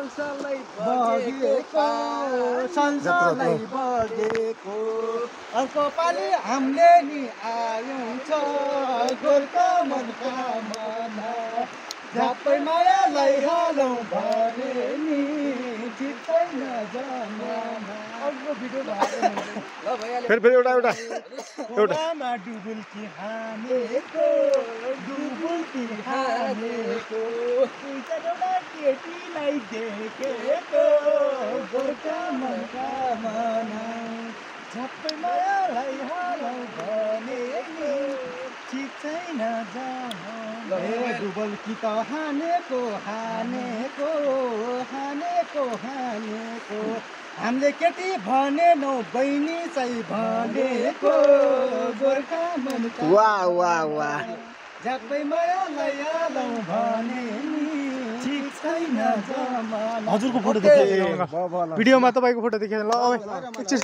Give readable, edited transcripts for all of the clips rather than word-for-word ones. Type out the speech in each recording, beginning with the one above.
सँगसँगै बगेको सँगसँगै बगेको अर्को पालि हामीले नि आयौँ छ गोर्खा मनका मना झ्याप्पै मायालाई हालौँ भने नि ठिक छैन जमाना। फेरि एउटा खोलामा डुबुल्की हानेको डुबुल्की हानेको एउटा केटीलाई देखेको गोर्खा मनका मना झ्याप्पै मायालाई हालौँ भने नि ठिक छैन जमाना। डुबुल्की त हानेको हानेको हानेको हानेको हामीले केटी भनेनौ बहिनी चाहिँ भनेको गोर्खा मनका वाह वाह वाह झ्याप्पै मायालाई हालौँ भने नि ठिक छैन जमाना। हजुरको फोटो देखेँ भिडियोमा तपाईँको फोटो देखेँ ल एकछिन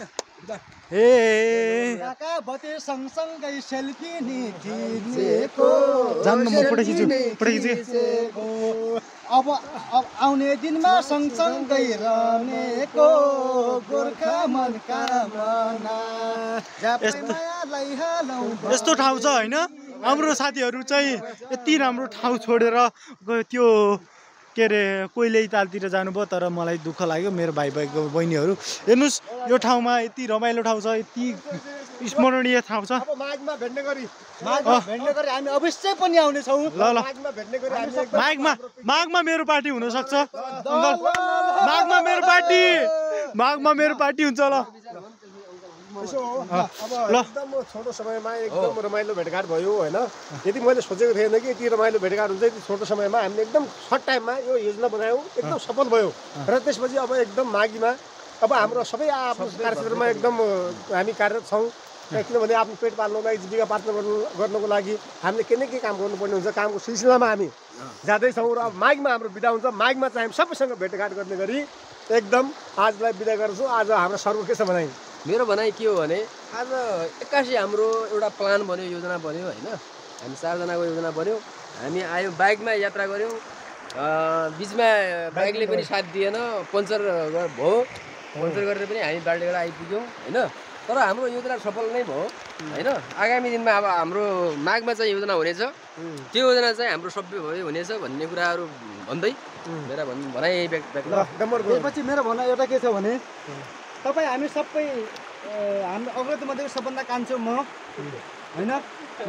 काका बते सँगसँगै सेल्फी नि खिचेको जान्नु म फोटो खिच्छु अब आउने दिनमा सँगसँगै रहनेको गोर्खा मनका मना झ्याप्पै मायालाई हालौँ। यस्तो ठाउँ छ होइन हाम्रो साथीहरू चाहिँ यति राम्रो ठाउँ छोडेर गयो त्यो के अरे कोइले तालतिर जानुभयो तर मलाई दुःख लाग्यो मेरो भाइ भाइको बहिनीहरू हेर्नुहोस् यो ठाउँमा यति रमाइलो ठाउँ छ यति स्मरणीय ठाउँ छ। माघमा भेट्ने गरी हामी अवश्य पनि आउनेछौँ। ल माघमा मेरो पार्टी हुनसक्छ अङ्कल माघमा मेरो पार्टी हुन्छ ल यसो हो अब एकदम छोटो समयमा एकदम रमाइलो भेटघाट भयो होइन। यदि मैले सोचेको थिएन कि यति रमाइलो भेटघाट हुन्छ यति छोटो समयमा हामीले एकदम सर्ट टाइममा यो योजना बनायौँ एकदम सफल भयो र त्यसपछि अब एकदम माघीमा अब हाम्रो सबै आफ्नो कार्यक्षेत्रमा एकदम हामी कार्यरत छौँ किनभने आफ्नो पेट पाल्नको लागि जीविका पार्न गर्नको लागि हामीले के न के काम गर्नुपर्ने हुन्छ कामको सिलसिलामा हामी जाँदैछौँ र अब माघमा हाम्रो बिदा हुन्छ। माघमा चाहिँ हामी सबैसँग भेटघाट गर्ने गरी एकदम आजलाई बिदा गर्छौँ। आज हाम्रो सर्व के छ भनाइ मेरो भनाइ के हो भने आज 81 हाम्रो एउटा प्लान बन्यो योजना बन्यो होइन। हामी 4 जनाको योजना बन्यो हामी आयौँ बाइकमा यात्रा गऱ्यौँ बिचमा बाइकले पनि साथ दिएन पङ्चर भयो पङ्चर गरेर पनि हामी बाल्टेगडा आइपुग्यौँ होइन। तर हाम्रो योजना सफल नै भयो होइन। आगामी दिनमा अब हाम्रो माघमा चाहिँ योजना हुनेछ त्यो योजना चाहिँ हाम्रो सभ्य भयो हुनेछ भन्ने कुराहरू भन्दै मेरो भनाइ यही व्यक्त। त्यसपछि मेरो भनाइ एउटा के छ भने तपाईँ हामी सबै हाम्रो अग्रज मध्येको सबभन्दा कान्छो म होइन।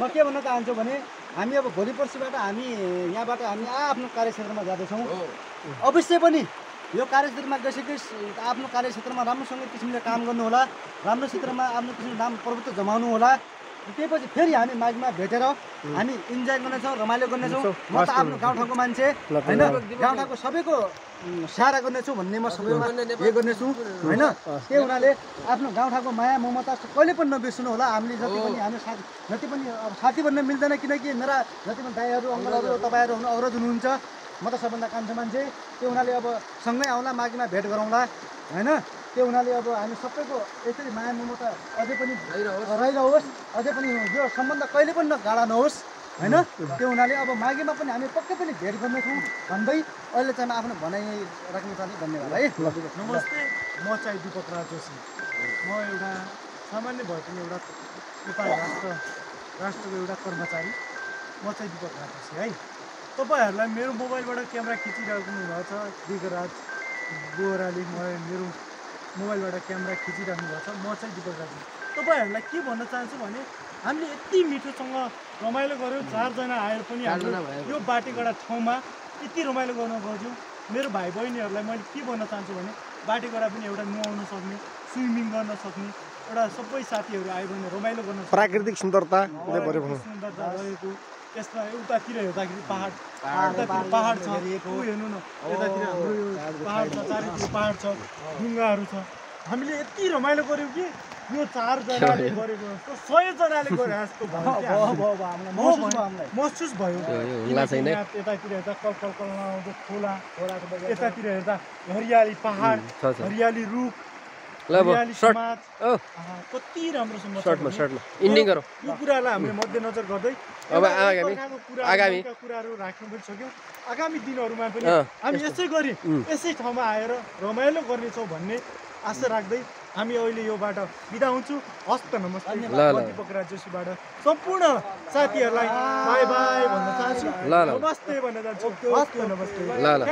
म के भन्न चाहन्छु भने हामी अब भोलि पर्सिबाट हामी यहाँबाट हामी आफ्नो कार्यक्षेत्रमा जाँदैछौँ। अवश्य पनि यो कार्यक्षेत्रमा गइसके आफ्नो कार्यक्षेत्रमा राम्रोसँग किसिमले काम गर्नु होला राम्रो क्षेत्रमा आफ्नो किसिमले नाम प्रभुत्व जमाउनु होला। त्यसपछि फेरि हामी माघमा भेटेर हामी इन्जोय गर्नेछौँ रमाइलो गर्नेछौँ। म त आफ्नो गाउँठाउँको मान्छे होइन गाउँठाउँको सबैको सहारा गर्नेछु भन्ने म सबैमा यो गर्नेछु होइन। त्यही हुनाले आफ्नो गाउँठाउँको माया ममता कहिले पनि नबिर्सनु होला। हामीले जति पनि अब साथी भन्न मिल्दैन किनकि मेरा जति पनि दाइहरू अङ्कलहरू तपाईँहरू अग्रज हुनुहुन्छ म त सबभन्दा कान्छो मान्छे। त्यो हुनाले अब सँगै आउँला माघीमा भेट गरौँला होइन। त्यो हुनाले अब हामी सबैको यसरी माया ममता अझै पनि रहिरहोस् अझै पनि यो सम्बन्ध कहिले पनि गाढा नहोस् होइन। त्यो हुनाले अब माघीमा पनि हामी पक्कै पनि भेट गर्नेछौँ भन्दै अहिले चाहिँ म आफ्नो भनाइ राख्न चाहन्छु। धन्यवाद है। नमस्ते म चाहिँ दीपक राज जोशी म एउटा सामान्य भए पनि एउटा नेपाल राष्ट्रको एउटा कर्मचारी म चाहिँ दीपक राज जोशी है। तपाईँहरूलाई मेरो मोबाइलबाट क्यामेरा खिचिराख्नु भएको छ दिगराज बोराले मेरो मोबाइलबाट क्यामेरा खिचिराख्नु भएको छ। म चाहिँ दीपक राज तपाईँहरूलाई के भन्न चाहन्छु भने हामीले यति मिठोसँग रमाइलो गऱ्यौँ 4 जना आएर पनि यो बाटेगडा ठाउँमा यति रमाइलो गर्न गयौँ। मेरो भाइ बहिनीहरूलाई मैले के भन्न चाहन्छु भने बाटेगडा पनि एउटा नुहाउन सक्ने स्विमिङ गर्न सक्ने एउटा सबै साथीहरू आयो भने रमाइलो गर्न प्राकृतिक सुन्दरता रहेको त्यसमा उतातिर हेर्दाखेरि पहाड छ हेर्नु न यतातिर हाम्रो यो पहाड छ चारैतिर पहाड छ ढुङ्गाहरू छ। हामीले यति रमाइलो गऱ्यौँ कि यो 4 जनाले गरेको जस्तो 100 जनाले गरे जस्तो महसुस भयो। यतातिर हेर्दा कल नआउँदो खोला यतातिर हेर्दा हरियाली पहाड हरियाली रुख ल अब हरियाली सर्ट समाज ओ कति राम्रोसँग छ सर्टमा भने सर्टमा इन्डिङ गरौँ यो कुरालाई हामीले मध्यनजर गर्दै अब एउटा आगामी एकअर्काको कुरा, आगामी मनका कुराहरू राख्न पनि सक्यौँ आगामी दिनहरूमा पनि अँ, हामी यसै गरी यसै ठाउँमा आएर रमाइलो गर्नेछौँ भन्ने आशा राख्दै हामी अहिले योबाट बिदा हुन्छु हस्त नमस्ते ल, ल। दीपक राज जोशीबाट सम्पूर्ण साथीहरूलाई बाई बाई भन्न चाहन्छु ल, ल। नमस्ते भन्न चाहन्छु हस्त नमस्ते ल ल